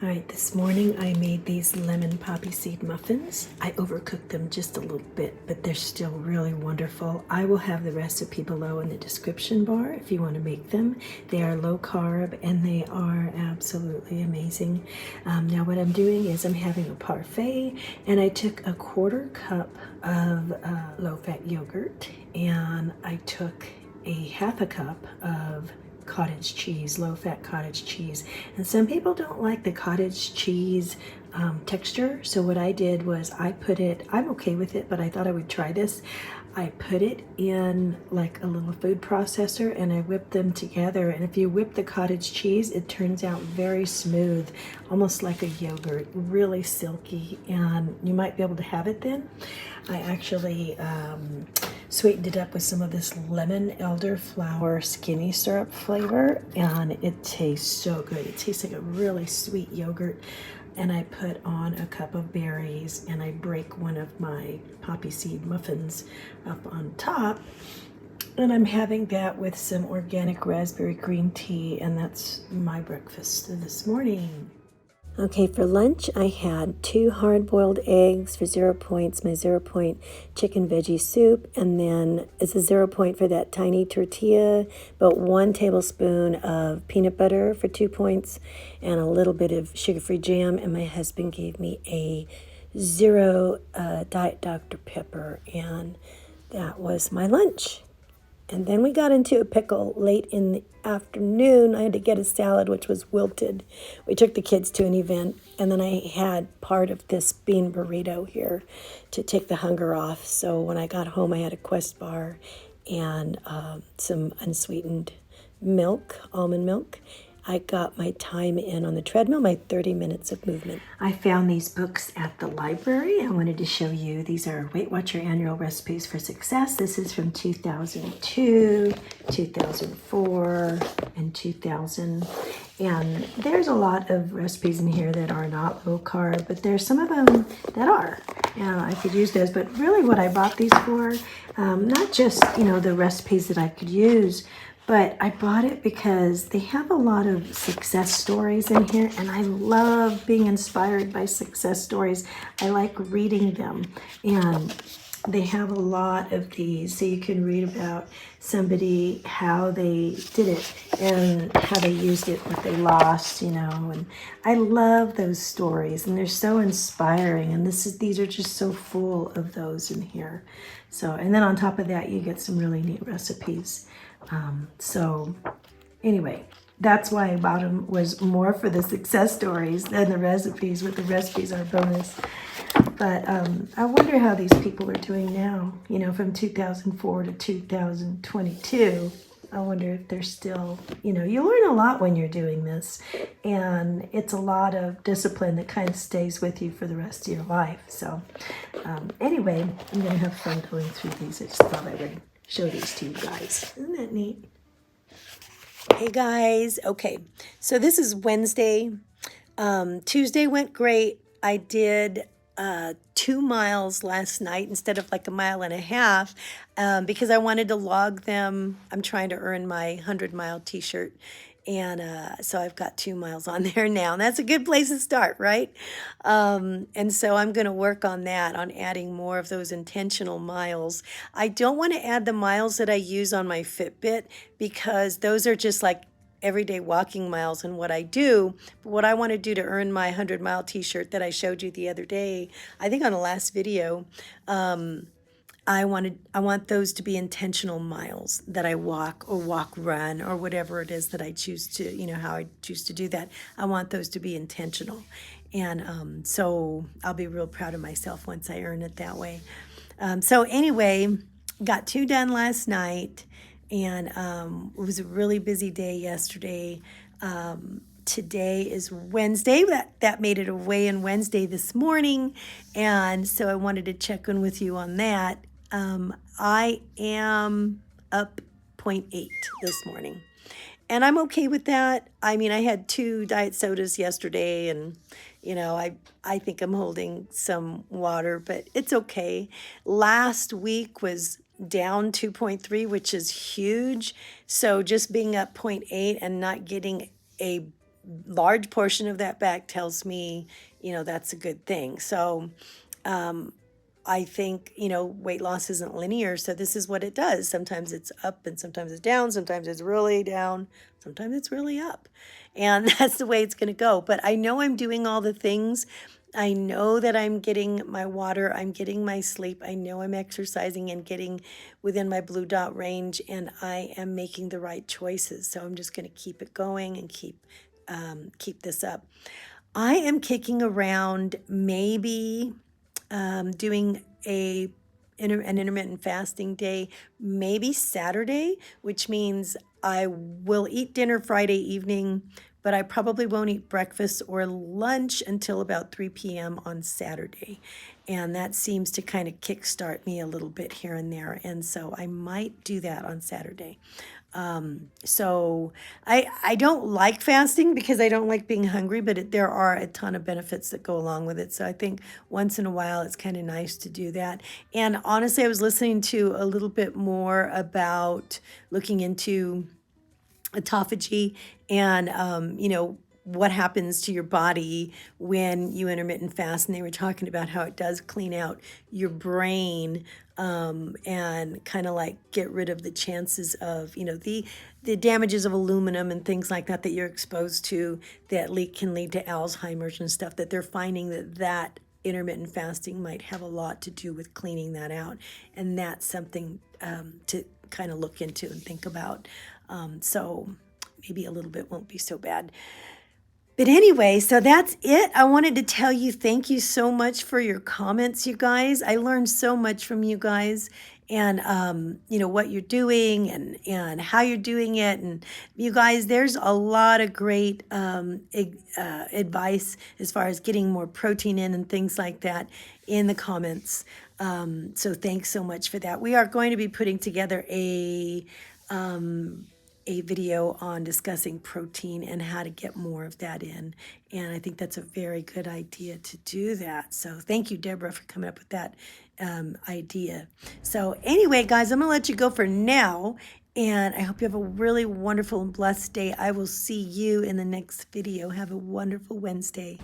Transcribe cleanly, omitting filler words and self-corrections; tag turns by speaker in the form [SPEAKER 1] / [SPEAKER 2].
[SPEAKER 1] All right, this morning I made these lemon poppy seed muffins. I overcooked them just a little bit, but they're still really wonderful. I will have the recipe below in the description bar if you want to make them. They are low carb and they are absolutely amazing. Now what I'm doing is I'm having a parfait, and I took a quarter cup of low-fat yogurt, and I took a half a cup of cottage cheese, low-fat cottage cheese. And some people don't like the cottage cheese texture. So what I did was I put it, I'm okay with it, but I thought I would try this. I put it in like a little food processor and I whipped them together. And if you whip the cottage cheese, it turns out very smooth, almost like a yogurt, really silky, and you might be able to have it then. I actually sweetened it up with some of this lemon elderflower skinny syrup flavor, and it tastes so good. It tastes like a really sweet yogurt. And I put on a cup of berries, and I break one of my poppy seed muffins up on top, and I'm having that with some organic raspberry green tea, and that's my breakfast this morning. Okay, for lunch I had 2 hard-boiled eggs for 0 points, my 0 point chicken veggie soup, and then it's a 0 point for that tiny tortilla, but 1 tablespoon of peanut butter for 2 points, and a little bit of sugar-free jam, and my husband gave me a 0 Diet Dr. Pepper, and that was my lunch. And then we got into a pickle late in the afternoon. I had to get a salad, which was wilted. We took the kids to an event, and then I had part of this bean burrito here to take the hunger off. So when I got home, I had a Quest bar and some unsweetened milk, almond milk. I got my time in on the treadmill, my 30 minutes of movement. I found these books at the library. I wanted to show you. These are Weight Watcher Annual Recipes for Success. This is from 2002, 2004, and 2000. And there's a lot of recipes in here that are not low carb, but there's some of them that are. And I could use those, but really what I bought these for, not just, the recipes that I could use, but I bought it because they have a lot of success stories in here, and I love being inspired by success stories. I like reading them, and they have a lot of these, so you can read about somebody, how they did it, and how they used it, what they lost, and I love those stories, and they're so inspiring, and these are just so full of those in here. So, and then on top of that, you get some really neat recipes. So anyway, that's why I bought them, was more for the success stories than the recipes, but the recipes are a bonus. But I wonder how these people are doing now, from 2004 to 2022. I wonder if they're still, you learn a lot when you're doing this, and it's a lot of discipline that kind of stays with you for the rest of your life. So anyway, I'm going to have fun going through these. I just thought I would show these to you guys. Isn't that neat? Hey guys. Okay, so this is Wednesday. Tuesday went great. I did 2 miles last night instead of like 1.5 miles because I wanted to log them. I'm trying to earn my 100-mile t-shirt. And so I've got 2 miles on there now. And that's a good place to start, right? And so I'm going to work on that, on adding more of those intentional miles. I don't want to add the miles that I use on my Fitbit because those are just like everyday walking miles and what I do. But what I want to do to earn my 100-mile t-shirt that I showed you the other day, I think on the last video, I want those to be intentional miles that I walk or run or whatever it is that I choose to, how I choose to do that. I want those to be intentional. And so I'll be real proud of myself once I earn it that way. So anyway, got 2 done last night, and it was a really busy day yesterday. Today is Wednesday. That made it a weigh-in Wednesday this morning, and so I wanted to check in with you on that. I am up 0.8 this morning, and I'm okay with that. I mean, I had 2 diet sodas yesterday, and I think I'm holding some water, but it's okay. Last week was down 2.3, which is huge. So just being up 0.8 and not getting a large portion of that back tells me, that's a good thing. So I think, weight loss isn't linear. So this is what it does. Sometimes it's up and sometimes it's down. Sometimes it's really down. Sometimes it's really up. And that's the way it's going to go. But I know I'm doing all the things. I know that I'm getting my water. I'm getting my sleep. I know I'm exercising and getting within my blue dot range. And I am making the right choices. So I'm just going to keep it going and keep this up. I am kicking around maybe doing an intermittent fasting day, maybe Saturday, which means I will eat dinner Friday evening, but I probably won't eat breakfast or lunch until about 3 p.m. on Saturday. And that seems to kind of kickstart me a little bit here and there. And so I might do that on Saturday. So I don't like fasting because I don't like being hungry, but there are a ton of benefits that go along with it. So I think once in a while it's kind of nice to do that. And honestly, I was listening to a little bit more about looking into autophagy and, what happens to your body when you intermittent fast. And they were talking about how it does clean out your brain and kind of like get rid of the chances of, the damages of aluminum and things like that you're exposed to that can lead to Alzheimer's and stuff, that they're finding that intermittent fasting might have a lot to do with cleaning that out. And that's something to kind of look into and think about. So maybe a little bit won't be so bad. But anyway, so that's it. I wanted to tell you thank you so much for your comments, you guys. I learned so much from you guys and, what you're doing and how you're doing it. And you guys, there's a lot of great advice as far as getting more protein in and things like that in the comments. So thanks so much for that. We are going to be putting together a video on discussing protein and how to get more of that in. And I think that's a very good idea to do that. So thank you, Deborah, for coming up with that idea. So anyway, guys, I'm going to let you go for now. And I hope you have a really wonderful and blessed day. I will see you in the next video. Have a wonderful Wednesday.